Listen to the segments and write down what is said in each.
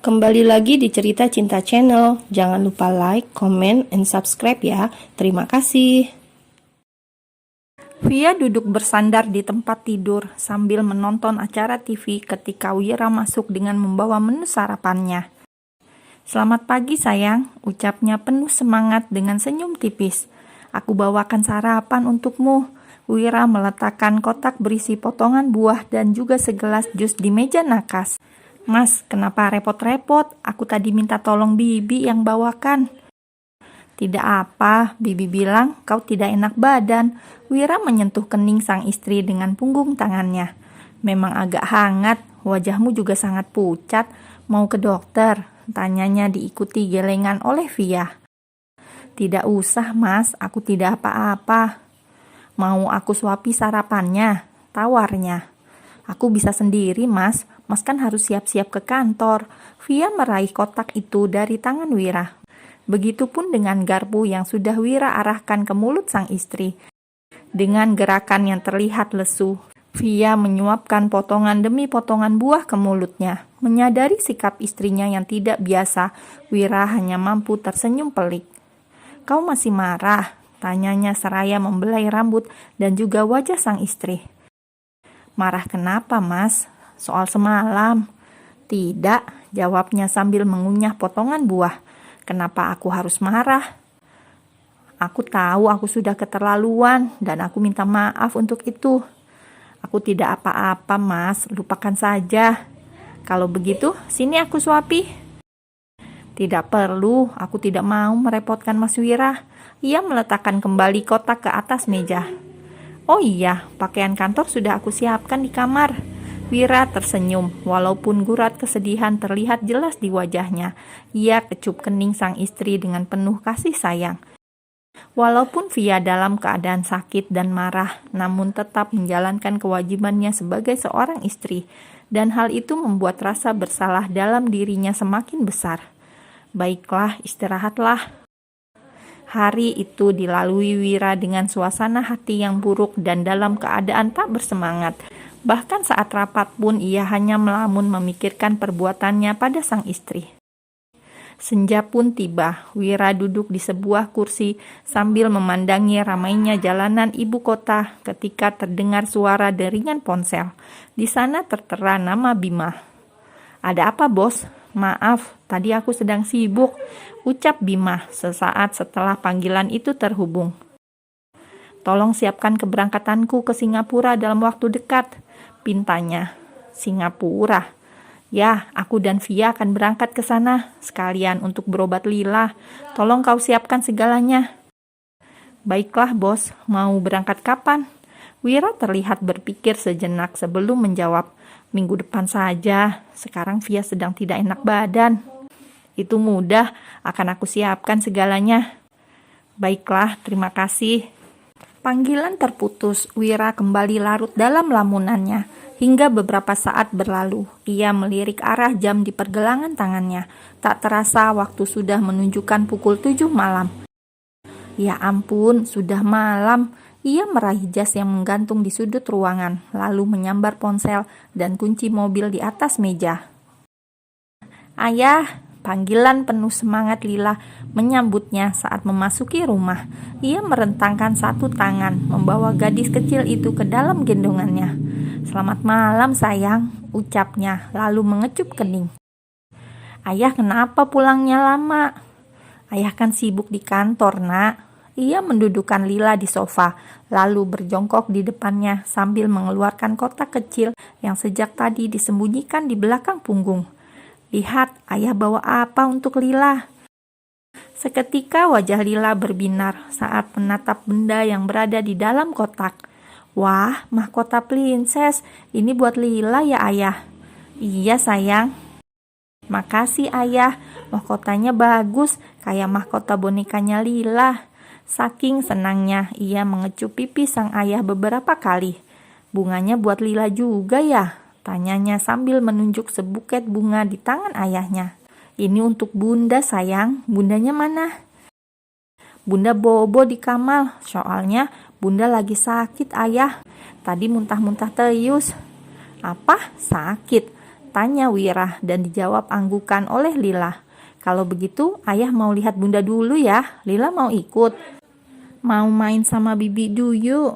Kembali lagi di Cerita Cinta Channel. Jangan lupa like, comment, and subscribe ya. Terima kasih. Via duduk bersandar di tempat tidur sambil menonton acara TV ketika Wira masuk dengan membawa menu sarapannya. "Selamat pagi sayang," ucapnya penuh semangat dengan senyum tipis. "Aku bawakan sarapan untukmu." Wira meletakkan kotak berisi potongan buah dan juga segelas jus di meja nakas. "Mas, kenapa repot-repot? Aku tadi minta tolong Bibi yang bawakan." "Tidak apa," Bibi bilang, "kau tidak enak badan." Wira menyentuh kening sang istri dengan punggung tangannya. "Memang agak hangat, wajahmu juga sangat pucat. Mau ke dokter?" tanyanya diikuti gelengan oleh Via. "Tidak usah mas, aku tidak apa-apa." "Mau aku suapi sarapannya?" tawarnya. "Aku bisa sendiri mas, mas kan harus siap-siap ke kantor." Via meraih kotak itu dari tangan Wira. Begitupun dengan garpu yang sudah Wira arahkan ke mulut sang istri. Dengan gerakan yang terlihat lesu, Via menyuapkan potongan demi potongan buah ke mulutnya. Menyadari sikap istrinya yang tidak biasa, Wira hanya mampu tersenyum pelik. "Kau masih marah?" tanyanya seraya membelai rambut dan juga wajah sang istri. "Marah kenapa, Mas? Soal semalam?" "Tidak," jawabnya sambil mengunyah potongan buah. "Kenapa aku harus marah? Aku tahu aku sudah keterlaluan dan aku minta maaf untuk itu." "Aku tidak apa-apa, Mas. Lupakan saja." "Kalau begitu, sini aku suapi." "Tidak perlu, aku tidak mau merepotkan Mas Wira." Ia meletakkan kembali kotak ke atas meja. "Oh iya, pakaian kantor sudah aku siapkan di kamar." Wira tersenyum, walaupun gurat kesedihan terlihat jelas di wajahnya. Ia kecup kening sang istri dengan penuh kasih sayang. Walaupun Via dalam keadaan sakit dan marah, namun tetap menjalankan kewajibannya sebagai seorang istri, dan hal itu membuat rasa bersalah dalam dirinya semakin besar. "Baiklah, istirahatlah." Hari itu dilalui Wira dengan suasana hati yang buruk dan dalam keadaan tak bersemangat. Bahkan saat rapat pun ia hanya melamun memikirkan perbuatannya pada sang istri. Senja pun tiba. Wira duduk di sebuah kursi sambil memandangi ramainya jalanan ibu kota ketika terdengar suara deringan ponsel. Di sana tertera nama Bima. "Ada apa, Bos?" "Maaf, tadi aku sedang sibuk," ucap Bima sesaat setelah panggilan itu terhubung. "Tolong siapkan keberangkatanku ke Singapura dalam waktu dekat," pintanya. "Singapura? Ya, aku dan Via akan berangkat ke sana, sekalian untuk berobat Lila. Tolong kau siapkan segalanya." "Baiklah, Bos. Mau berangkat kapan?" Wira terlihat berpikir sejenak sebelum menjawab. "Minggu depan saja. Sekarang Via sedang tidak enak badan." "Itu mudah, akan aku siapkan segalanya." "Baiklah, terima kasih." Panggilan terputus, Wira kembali larut dalam lamunannya. Hingga beberapa saat berlalu, ia melirik arah jam di pergelangan tangannya. Tak terasa waktu sudah menunjukkan pukul 7 malam. Ya ampun, sudah malam. Ia meraih jas yang menggantung di sudut ruangan, lalu menyambar ponsel dan kunci mobil di atas meja. "Ayah!" Panggilan penuh semangat Lila menyambutnya saat memasuki rumah. Ia merentangkan satu tangan, membawa gadis kecil itu ke dalam gendongannya. "Selamat malam sayang," ucapnya, lalu mengecup kening. "Ayah kenapa pulangnya lama?" "Ayah kan sibuk di kantor, nak." Ia mendudukkan Lila di sofa, lalu berjongkok di depannya sambil mengeluarkan kotak kecil yang sejak tadi disembunyikan di belakang punggung. "Lihat, ayah bawa apa untuk Lila." Seketika wajah Lila berbinar saat menatap benda yang berada di dalam kotak. "Wah, mahkota princess. Ini buat Lila ya ayah?" "Iya sayang." "Makasih ayah, mahkotanya bagus, kayak mahkota bonekanya Lila." Saking senangnya, ia mengecup pipi sang ayah beberapa kali. "Bunganya buat Lila juga ya?" tanyanya sambil menunjuk sebuket bunga di tangan ayahnya. "Ini untuk bunda sayang, bundanya mana?" "Bunda bobo di kamar, soalnya bunda lagi sakit ayah. Tadi muntah-muntah terus." "Apa? Sakit? Tanya Wira dan dijawab anggukan oleh Lila. Kalau begitu, ayah mau lihat bunda dulu ya. Lila mau ikut. Mau main sama bibi dulu.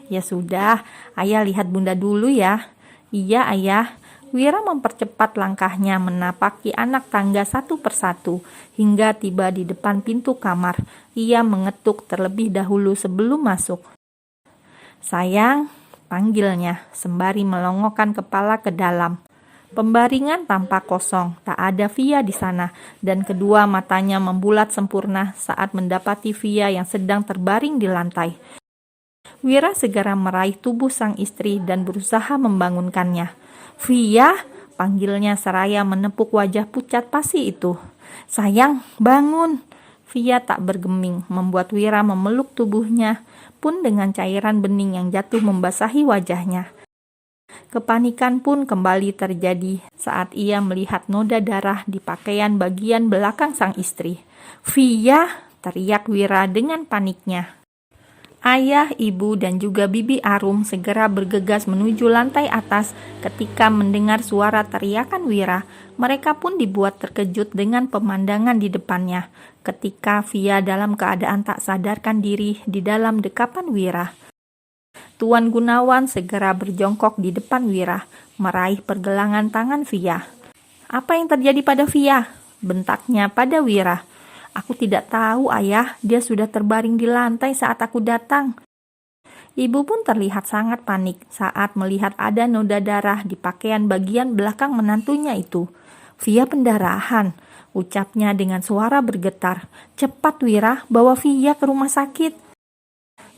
Ya sudah, ayah lihat bunda dulu ya. Iya ayah. Wira mempercepat langkahnya menapaki anak tangga satu persatu hingga tiba di depan pintu kamar. Ia mengetuk terlebih dahulu sebelum masuk. Sayang, panggilnya sembari melongokkan kepala ke dalam. Pembaringan tampak kosong, tak ada Via di sana, dan kedua matanya membulat sempurna saat mendapati Via yang sedang terbaring di lantai. Wira segera meraih tubuh sang istri dan berusaha membangunkannya. Via, panggilnya seraya menepuk wajah pucat pasi itu. Sayang, bangun. Via tak bergeming, membuat Wira memeluk tubuhnya, pun dengan cairan bening yang jatuh membasahi wajahnya. Kepanikan pun kembali terjadi saat ia melihat noda darah di pakaian bagian belakang sang istri. Via, teriak Wira dengan paniknya. Ayah, ibu, dan juga bibi Arum segera bergegas menuju lantai atas ketika mendengar suara teriakan Wira. Mereka pun dibuat terkejut dengan pemandangan di depannya ketika Via dalam keadaan tak sadarkan diri di dalam dekapan Wira. Tuan Gunawan segera berjongkok di depan Wira, meraih pergelangan tangan Via. Apa yang terjadi pada Via? Bentaknya pada Wira. Aku tidak tahu ayah, dia sudah terbaring di lantai saat aku datang. Ibu pun terlihat sangat panik saat melihat ada noda darah di pakaian bagian belakang menantunya itu. Via pendarahan, ucapnya dengan suara bergetar. Cepat Wira, bawa Via ke rumah sakit.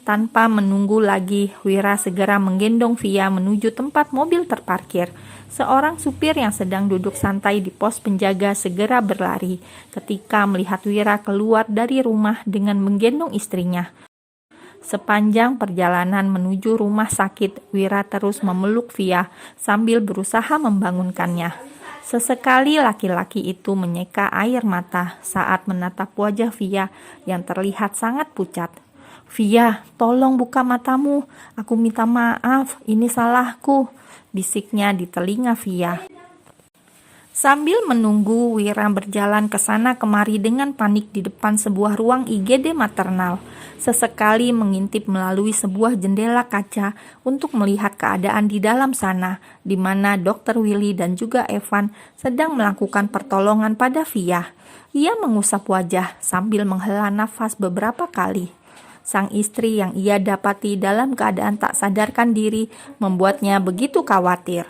Tanpa menunggu lagi, Wira segera menggendong Via menuju tempat mobil terparkir. Seorang supir yang sedang duduk santai di pos penjaga segera berlari ketika melihat Wira keluar dari rumah dengan menggendong istrinya. Sepanjang perjalanan menuju rumah sakit, Wira terus memeluk Via sambil berusaha membangunkannya. Sesekali laki-laki itu menyeka air mata saat menatap wajah Via yang terlihat sangat pucat. Via, tolong buka matamu. Aku minta maaf, ini salahku, bisiknya di telinga Via. Sambil menunggu, Wira berjalan ke sana kemari dengan panik di depan sebuah ruang IGD maternal. Sesekali mengintip melalui sebuah jendela kaca untuk melihat keadaan di dalam sana, di mana Dr. Willy dan juga Evan sedang melakukan pertolongan pada Via. Ia mengusap wajah sambil menghela nafas beberapa kali. Sang istri yang ia dapati dalam keadaan tak sadarkan diri membuatnya begitu khawatir.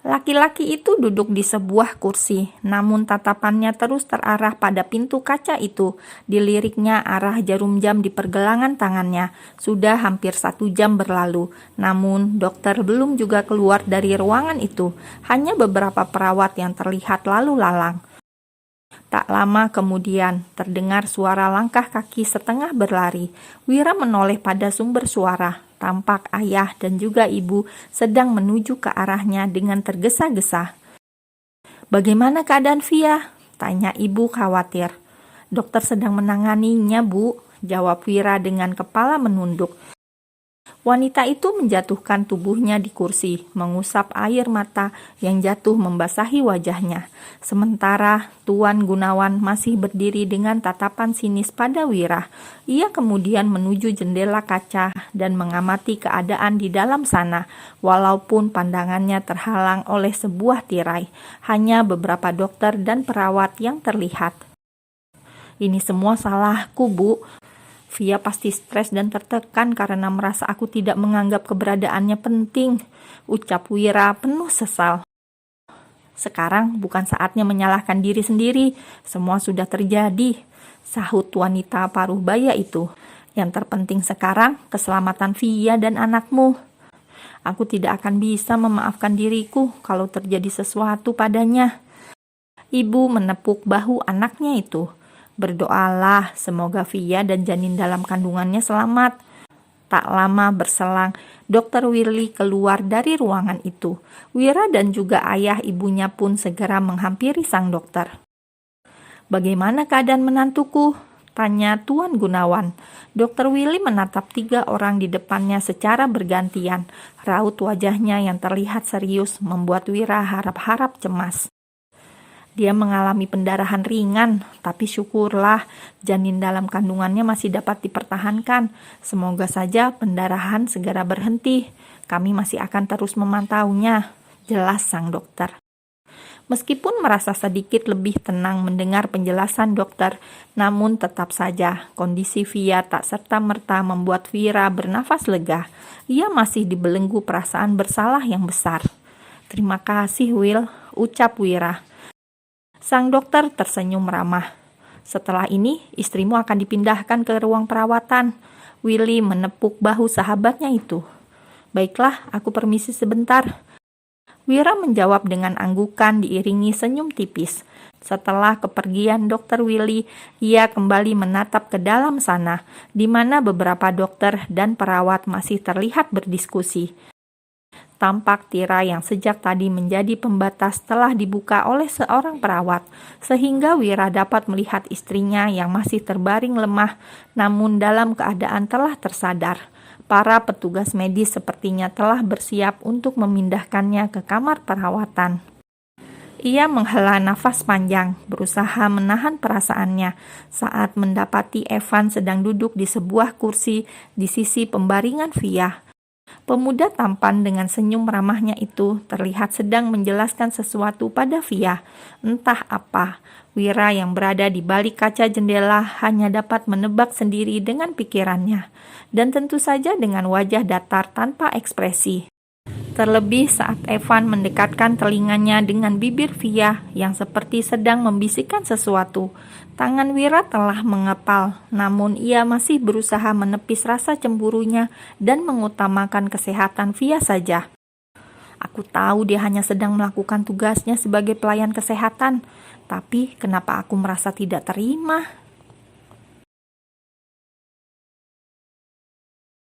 Laki-laki itu duduk di sebuah kursi, namun tatapannya terus terarah pada pintu kaca itu. Diliriknya arah jarum jam di pergelangan tangannya. Sudah hampir 1 jam berlalu, namun dokter belum juga keluar dari ruangan itu. Hanya beberapa perawat yang terlihat lalu lalang. Tak lama kemudian, terdengar suara langkah kaki setengah berlari. Wira menoleh pada sumber suara. Tampak ayah dan juga ibu sedang menuju ke arahnya dengan tergesa-gesa. Bagaimana keadaan Via? Tanya ibu khawatir. Dokter sedang menanganinya, Bu, jawab Wira dengan kepala menunduk. Wanita itu menjatuhkan tubuhnya di kursi, mengusap air mata yang jatuh membasahi wajahnya. Sementara Tuan Gunawan masih berdiri dengan tatapan sinis pada Wira. Ia kemudian menuju jendela kaca dan mengamati keadaan di dalam sana, walaupun pandangannya terhalang oleh sebuah tirai. Hanya beberapa dokter dan perawat yang terlihat. Ini semua salahku, Bu. Via pasti stres dan tertekan karena merasa aku tidak menganggap keberadaannya penting, ucap Wira penuh sesal. Sekarang bukan saatnya menyalahkan diri sendiri, semua sudah terjadi, sahut wanita paruh baya itu. Yang terpenting sekarang keselamatan Via dan anakmu. Aku tidak akan bisa memaafkan diriku kalau terjadi sesuatu padanya. Ibu menepuk bahu anaknya itu. Berdoalah semoga Via dan janin dalam kandungannya selamat. Tak lama berselang, Dr. Willy keluar dari ruangan itu. Wira dan juga ayah ibunya pun segera menghampiri sang dokter. Bagaimana keadaan menantuku? Tanya Tuan Gunawan. Dokter Willy menatap 3 orang di depannya secara bergantian. Raut wajahnya yang terlihat serius membuat Wira harap-harap cemas. Dia mengalami pendarahan ringan, tapi syukurlah janin dalam kandungannya masih dapat dipertahankan. Semoga saja pendarahan segera berhenti. Kami masih akan terus memantaunya, jelas sang dokter. Meskipun merasa sedikit lebih tenang mendengar penjelasan dokter, namun tetap saja kondisi Via tak serta-merta membuat Wira bernafas lega. Ia masih dibelenggu perasaan bersalah yang besar. "Terima kasih, Will," ucap Wira. Sang dokter tersenyum ramah. "Setelah ini, istrimu akan dipindahkan ke ruang perawatan." Willy menepuk bahu sahabatnya itu. "Baiklah, aku permisi sebentar." Wira menjawab dengan anggukan diiringi senyum tipis. Setelah kepergian Dokter Willy, ia kembali menatap ke dalam sana, di mana beberapa dokter dan perawat masih terlihat berdiskusi. Tampak tirai yang sejak tadi menjadi pembatas telah dibuka oleh seorang perawat, sehingga Wira dapat melihat istrinya yang masih terbaring lemah, namun dalam keadaan telah tersadar. Para petugas medis sepertinya telah bersiap untuk memindahkannya ke kamar perawatan. Ia menghela nafas panjang, berusaha menahan perasaannya saat mendapati Evan sedang duduk di sebuah kursi di sisi pembaringan Via. Pemuda tampan dengan senyum ramahnya itu terlihat sedang menjelaskan sesuatu pada Via. Entah apa, Wira yang berada di balik kaca jendela hanya dapat menebak sendiri dengan pikirannya, dan tentu saja dengan wajah datar tanpa ekspresi. Terlebih saat Evan mendekatkan telinganya dengan bibir Via yang seperti sedang membisikkan sesuatu. Tangan Wira telah mengepal, namun ia masih berusaha menepis rasa cemburunya dan mengutamakan kesehatan Via saja. "Aku tahu dia hanya sedang melakukan tugasnya sebagai pelayan kesehatan, tapi kenapa aku merasa tidak terima?"